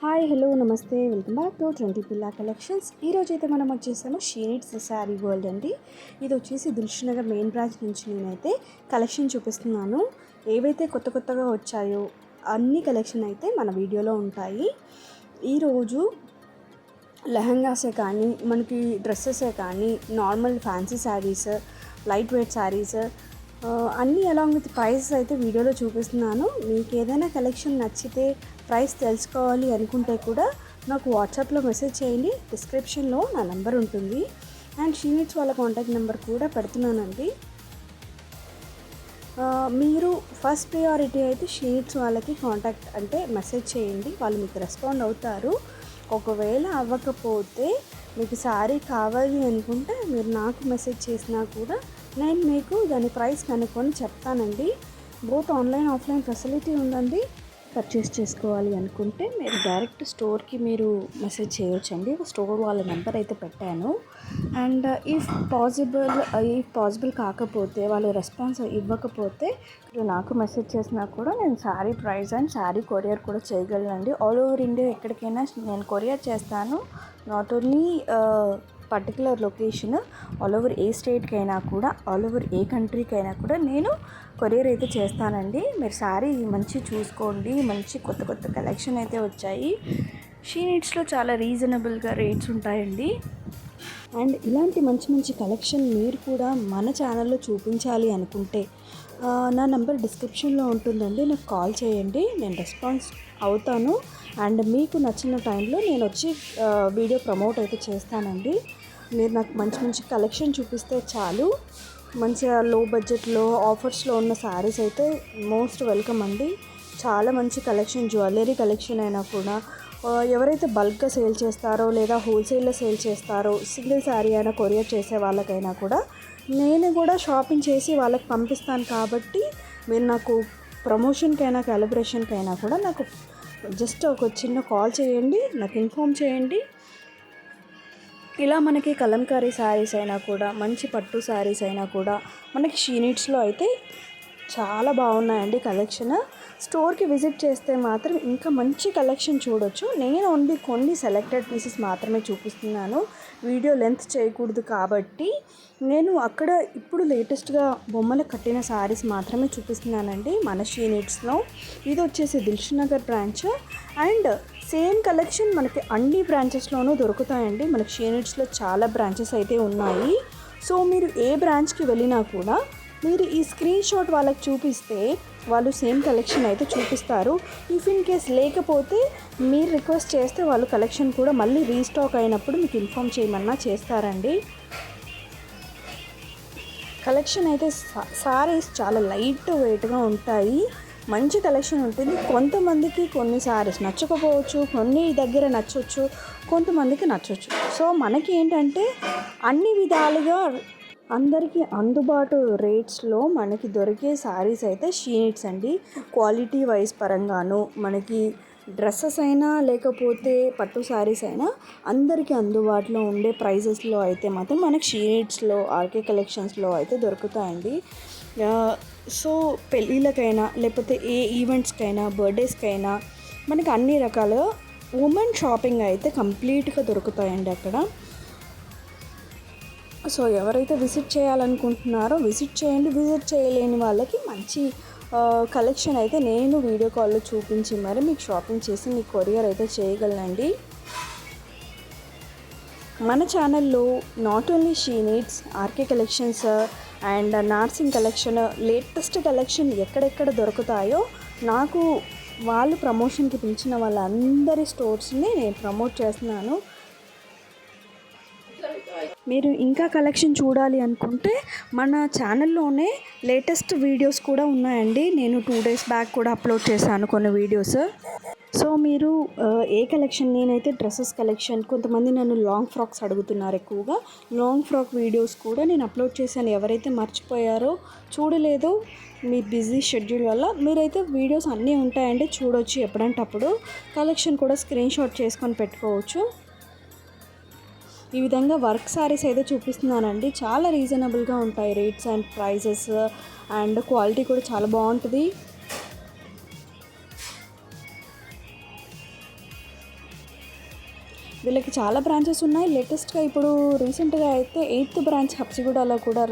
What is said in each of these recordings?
Hi hello నమస్తే welcome back to 20 పిల్లా collections. ఈరోజు అయితే మనం వచ్చేసాము షీ నీడ్స్ శారీ వరల్డ్ అండి. ఇది వచ్చేసి దిల్షుఖ్నగర్ మెయిన్ బ్రాంచ్ నుంచి నేనైతే కలెక్షన్ చూపిస్తున్నాను. ఏవైతే కొత్తగా వచ్చాయో అన్ని కలెక్షన్ అయితే మన వీడియోలో ఉంటాయి. ఈరోజు లెహంగాసే కానీ మనకి డ్రెస్సెసే కానీ normal fancy saris, light weight saris అన్నీ అలాంగ్ విత్ ప్రైస్ అయితే వీడియోలో చూపిస్తున్నాను. మీకు ఏదైనా కలెక్షన్ నచ్చితే ప్రైస్ తెలుసుకోవాలి అనుకుంటే కూడా నాకు వాట్సాప్లో మెసేజ్ చేయండి. డిస్క్రిప్షన్లో నా నెంబర్ ఉంటుంది అండ్ షీ నీడ్స్ వాళ్ళ కాంటాక్ట్ నెంబర్ కూడా పెడుతున్నానండి. మీరు ఫస్ట్ ప్రియారిటీ అయితే షీ నీడ్స్ వాళ్ళకి కాంటాక్ట్ అంటే మెసేజ్ చేయండి, వాళ్ళు మీకు రెస్పాండ్ అవుతారు. ఒకవేళ అవ్వకపోతే మీకు శారీ కావాలి అనుకుంటే మీరు నాకు మెసేజ్ చేసినా కూడా నేను మీకు దాని ప్రైస్ కనుక్కొని చెప్తానండి. బోత్ ఆన్లైన్ ఆఫ్లైన్ ఫెసిలిటీ ఉందండి. పర్చేస్ చేసుకోవాలి అనుకుంటే మీరు డైరెక్ట్ స్టోర్కి మీరు మెసేజ్ చేయొచ్చండి. స్టోర్ వాళ్ళ నెంబర్ అయితే పెట్టాను. అండ్ ఇఫ్ పాసిబుల్ కాకపోతే వాళ్ళు రెస్పాన్స్ ఇవ్వకపోతే నాకు మెసేజ్ చేసినా కూడా నేను sari price and sari courier కూడా చేయగలనండి. ఆల్ ఓవర్ ఇండియా ఎక్కడికైనా నేను కొరియర్ చేస్తాను. Not only particular location, all over ఏ స్టేట్కైనా కూడా, ఆల్ ఓవర్ ఏ కంట్రీకైనా కూడా నేను కొరియర్ అయితే చేస్తానండి. మీరు శారీ మంచి చూసుకోండి. మంచి కొత్త కలెక్షన్ అయితే వచ్చాయి. షీ నీడ్స్లో చాలా రీజనబుల్గా రేట్స్ ఉంటాయండి. అండ్ ఇలాంటి మంచి కలెక్షన్ మీరు కూడా మన ఛానల్లో చూపించాలి అనుకుంటే నా నెంబర్ డిస్క్రిప్షన్లో ఉంటుందండి. నాకు కాల్ చేయండి, నేను రెస్పాన్స్ అవుతాను. అండ్ మీకు నచ్చిన టైంలో నేను వచ్చి వీడియో ప్రమోట్ అయితే చేస్తానండి. మీరు నాకు మంచి కలెక్షన్ చూపిస్తే చాలు. మంచిగా లో బడ్జెట్లో ఆఫర్స్లో ఉన్న శారీస్ అయితే మోస్ట్ వెల్కమ్ అండి. చాలా మంచి కలెక్షన్, జ్యువెలరీ కలెక్షన్ అయినా కూడా ఎవరైతే బల్క్గా సేల్ చేస్తారో లేదా హోల్సేల్లో సేల్ చేస్తారో, సింగిల్ శారీ అయినా కొరియర్ చేసే వాళ్ళకైనా కూడా నేను కూడా షాపింగ్ చేసి వాళ్ళకి పంపిస్తాను. కాబట్టి మీరు నాకు ప్రమోషన్కైనా సెలబ్రేషన్కైనా కూడా నాకు జస్ట్ ఒక చిన్న కాల్ చేయండి, నాకు ఇన్ఫామ్ చేయండి. ఇలా మనకి కలంకారీ శారీస్ అయినా కూడా, మంచి పట్టు శారీస్ అయినా కూడా మనకి షీ నీడ్స్లో అయితే చాలా బాగున్నాయండి కలెక్షన్. స్టోర్కి విజిట్ చేస్తే మాత్రం ఇంకా మంచి కలెక్షన్ చూడొచ్చు. నేను ఓన్లీ కొన్ని సెలెక్టెడ్ పీసెస్ మాత్రమే చూపిస్తున్నాను, వీడియో లెంత్ చేయకూడదు కాబట్టి నేను అక్కడ ఇప్పుడు లేటెస్ట్గా బొమ్మలు కట్టిన శారీస్ మాత్రమే చూపిస్తున్నానండి మన షీ నీడ్స్లో. ఇది వచ్చేసి దిల్షుఖ్నగర్ బ్రాంచ్ అండ్ సేమ్ కలెక్షన్ మనకి అన్ని బ్రాంచెస్లోనూ దొరుకుతాయండి. మనకి షీ నీడ్స్లో చాలా బ్రాంచెస్ అయితే ఉన్నాయి. సో మీరు ఏ బ్రాంచ్కి వెళ్ళినా కూడా మీరు ఈ స్క్రీన్ షాట్ వాళ్ళకి చూపిస్తే వాళ్ళు సేమ్ కలెక్షన్ అయితే చూపిస్తారు. ఇఫ్ ఇన్ కేస్ లేకపోతే మీరు రిక్వెస్ట్ చేస్తే వాళ్ళు కలెక్షన్ కూడా మళ్ళీ రీస్టాక్ అయినప్పుడు మీకు ఇన్ఫామ్ చేయమన్నా చేస్తారండి. కలెక్షన్ అయితే సారీస్ చాలా లైట్ వెయిట్గా ఉంటాయి. మంచి కలెక్షన్ ఉంటుంది. కొంతమందికి కొన్ని సారీస్ నచ్చకపోవచ్చు, కొన్ని దగ్గర నచ్చవచ్చు, కొంతమందికి నచ్చవచ్చు. సో మనకి ఏంటంటే అన్ని విధాలుగా అందరికీ అందుబాటు రేట్స్లో మనకి దొరికే శారీస్ అయితే షీ నీడ్స్ అండి. క్వాలిటీ వైజ్ పరంగాను మనకి డ్రెస్సెస్ అయినా లేకపోతే పట్టు శారీస్ అయినా అందరికీ అందుబాటులో ఉండే ప్రైజెస్లో అయితే మాత్రం మనకి షీ నీడ్స్లో ఆర్కే కలెక్షన్స్లో అయితే దొరుకుతాయండి. సో పెళ్ళిళ్ళకైనా లేకపోతే ఏ ఈవెంట్స్కైనా, బర్త్డేస్కైనా మనకి అన్ని రకాల ఉమెన్ షాపింగ్ అయితే కంప్లీట్గా దొరుకుతాయండి అక్కడ. సో ఎవరైతే విజిట్ చేయాలనుకుంటున్నారో విజిట్ చేయండి. విజిట్ చేయలేని వాళ్ళకి మంచి కలెక్షన్ అయితే నేను వీడియో కాల్లో చూపించి మరి మీకు షాపింగ్ చేసి మీకు కొరియర్ అయితే చేయగలనండి. మన ఛానల్లో not only she needs, RK collections and Narsing collection, latest collection ఎక్కడెక్కడ దొరుకుతాయో నాకు వాళ్ళు ప్రమోషన్కి పిలిచిన వాళ్ళందరి స్టోర్స్ని నేను ప్రమోట్ చేస్తున్నాను. మీరు ఇంకా కలెక్షన్ చూడాలి అనుకుంటే మన ఛానల్లోనే లేటెస్ట్ వీడియోస్ కూడా ఉన్నాయండి. నేను 2 days బ్యాక్ కూడా అప్లోడ్ చేశాను కొన్ని వీడియోస్. సో మీరు ఏ కలెక్షన్, నేనైతే డ్రెస్సెస్ కలెక్షన్, కొంతమంది నన్ను లాంగ్ ఫ్రాక్స్ అడుగుతున్నారు ఎక్కువగా, లాంగ్ ఫ్రాక్ వీడియోస్ కూడా నేను అప్లోడ్ చేశాను. ఎవరైతే మర్చిపోయారో, చూడలేదో మీ బిజీ షెడ్యూల్ వల్ల, మీరైతే వీడియోస్ అన్నీ ఉంటాయండి, చూడవచ్చు ఎప్పుడంటే అప్పుడు. కలెక్షన్ కూడా స్క్రీన్ షాట్ చేసుకొని పెట్టుకోవచ్చు. ఈ విధంగా వర్క్ శారీస్ అయితే చూపిస్తున్నానండి. చాలా రీజనబుల్గా ఉంటాయి rates and prices and quality కూడా చాలా బాగుంటుంది. వీళ్ళకి చాలా బ్రాంచెస్ ఉన్నాయి. లేటెస్ట్గా ఇప్పుడు రీసెంట్గా అయితే 8th బ్రాంచ్ హబ్సిగూడలో కూడా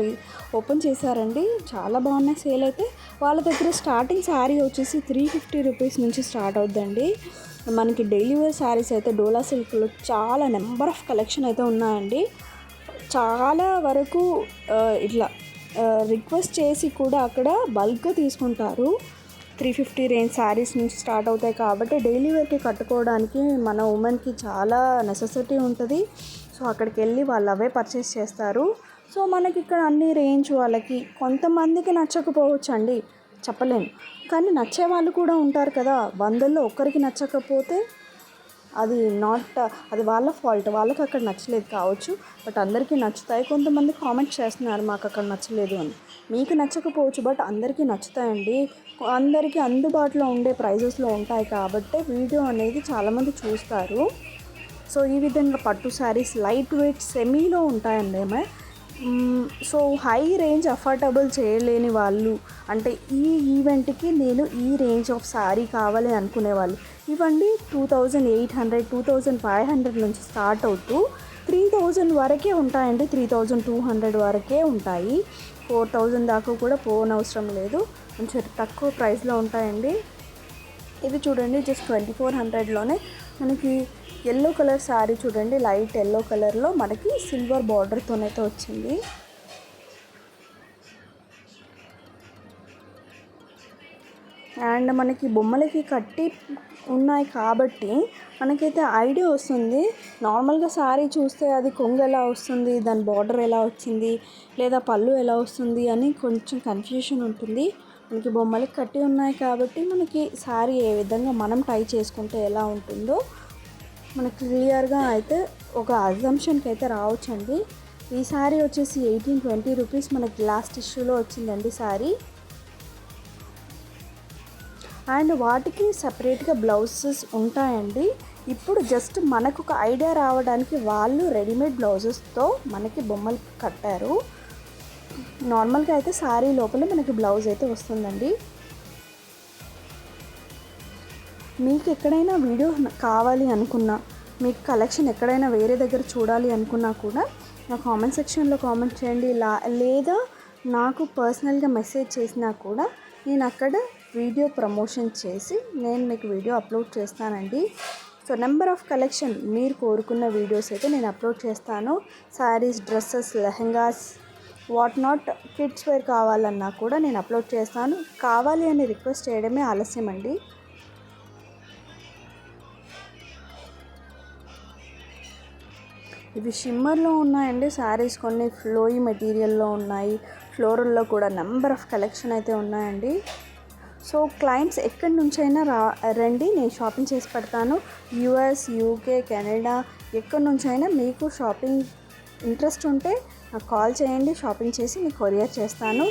ఓపెన్ చేశారండి. చాలా బాగున్నాయి సేల్ అయితే. వాళ్ళ దగ్గర స్టార్టింగ్ శారీ వచ్చేసి 350 రూపీస్ నుంచి స్టార్ట్ అవుద్దండి. మనకి డైలీ వేర్ శారీస్ అయితే డోలా సిల్క్లో చాలా నెంబర్ ఆఫ్ కలెక్షన్ అయితే ఉన్నాయండి. చాలా వరకు ఇట్లా రిక్వెస్ట్ చేసి కూడా అక్కడ బల్క్గా తీసుకుంటారు. 350 రేంజ్ శారీస్ నుంచి స్టార్ట్ అవుతాయి కాబట్టి డైలీ వేర్కి కట్టుకోవడానికి మన ఉమెన్కి చాలా నెసెసిటీ ఉంటుంది. సో అక్కడికి వెళ్ళి వాళ్ళు అవే పర్చేస్ చేస్తారు. సో మనకి ఇక్కడ అన్ని రేంజ్ వాళ్ళకి కొంతమందికి నచ్చకపోవచ్చు అండి, చెప్పలేను. కానీ నచ్చే వాళ్ళు కూడా ఉంటారు కదా. 100లో ఒక్కరికి నచ్చకపోతే అది అది వాళ్ళ ఫాల్ట్, వాళ్ళకి అక్కడ నచ్చలేదు కావచ్చు. బట్ అందరికీ నచ్చుతాయి. కొంతమంది కామెంట్ చేస్తున్నారు మాకు అక్కడ నచ్చలేదు అని. మీకు నచ్చకపోవచ్చు, బట్ అందరికీ నచ్చుతాయండి. అందరికీ అందుబాటులో ఉండే ప్రైజెస్లో ఉంటాయి కాబట్టి వీడియో అనేది చాలామంది చూస్తారు. సో ఈ విధంగా పట్టు శారీస్ లైట్ వెయిట్ సెమీలో ఉంటాయండి. సో హై రేంజ్ అఫోర్డబుల్ చేయలేని వాళ్ళు, అంటే ఈ ఈవెంట్కి నేను ఈ రేంజ్ ఆఫ్ శారీ కావాలి అనుకునే వాళ్ళు, ఇవ్వండి 2800 2500 నుంచి స్టార్ట్ అవుతూ 3000 వరకే ఉంటాయండి. 3200 వరకే ఉంటాయి. 4000 దాకా కూడా పోనవసరం లేదు. కొంచెం తక్కువ ప్రైస్లో ఉంటాయండి. ఇది చూడండి జస్ట్ 2400లోనే మనకి ఎల్లో కలర్ శారీ చూడండి. లైట్ ఎల్లో కలర్లో మనకి సిల్వర్ బార్డర్తోనైతే వచ్చింది. అండ్ మనకి బొమ్మలకి కట్టి ఉన్నాయి కాబట్టి మనకైతే ఐడియా వస్తుంది. నార్మల్గా శారీ చూస్తే అది కొంగు ఎలా వస్తుంది, దాని బార్డర్ ఎలా వచ్చింది, లేదా పళ్ళు ఎలా వస్తుంది అని కొంచెం కన్ఫ్యూషన్ ఉంటుంది. మనకి బొమ్మలకి కట్టి ఉన్నాయి కాబట్టి మనకి శారీ ఏ విధంగా మనం టై చేసుకుంటే ఎలా ఉంటుందో మనకి క్లియర్గా అయితే ఒక అజంప్షన్కి అయితే రావచ్చండి. ఈ శారీ వచ్చేసి 1820 రూపీస్ మనకి లాస్ట్ ఇష్యూలో వచ్చిందండి శారీ. అండ్ వాటికి సపరేట్గా బ్లౌజెస్ ఉంటాయండి. ఇప్పుడు జస్ట్ మనకు ఒక ఐడియా రావడానికి వాళ్ళు రెడీమేడ్ బ్లౌజెస్తో మనకి బొమ్మలు కట్టారు. నార్మల్గా అయితే శారీ లోపల మనకి బ్లౌజ్ అయితే వస్తుందండి. మీకు ఎక్కడైనా వీడియో కావాలి అనుకున్నా, మీకు కలెక్షన్ ఎక్కడైనా వేరే దగ్గర చూడాలి అనుకున్నా కూడా నా కామెంట్ సెక్షన్లో కామెంట్ చేయండి. లేదా నాకు పర్సనల్గా మెసేజ్ చేసినా కూడా నేను అక్కడ వీడియో ప్రమోషన్ చేసి నేను మీకు వీడియో అప్లోడ్ చేస్తానండి. సో నెంబర్ ఆఫ్ కలెక్షన్ మీరు కోరుకున్న వీడియోస్ అయితే నేను అప్లోడ్ చేస్తాను. Saris, dresses, lehengas, what not, kids wear కావాలన్నా కూడా నేను అప్లోడ్ చేస్తాను. కావాలి అని రిక్వెస్ట్ చేయడమే ఆలస్యం అండి. ఇవి షిమ్మర్లో ఉన్నాయండి శారీస్, కొన్ని ఫ్లోయి మెటీరియల్లో ఉన్నాయి, ఫ్లోరల్లో కూడా నెంబర్ ఆఫ్ కలెక్షన్ అయితే ఉన్నాయండి. సో క్లయింట్స్ ఎక్కడి నుంచైనా రండి, నేను షాపింగ్ చేసి పెడతాను. యూఎస్, యూకే, కెనడా ఎక్కడి నుంచైనా మీకు షాపింగ్ ఇంట్రెస్ట్ ఉంటే నాకు కాల్ చేయండి, షాపింగ్ చేసి మీకు కొరియర్ చేస్తాను.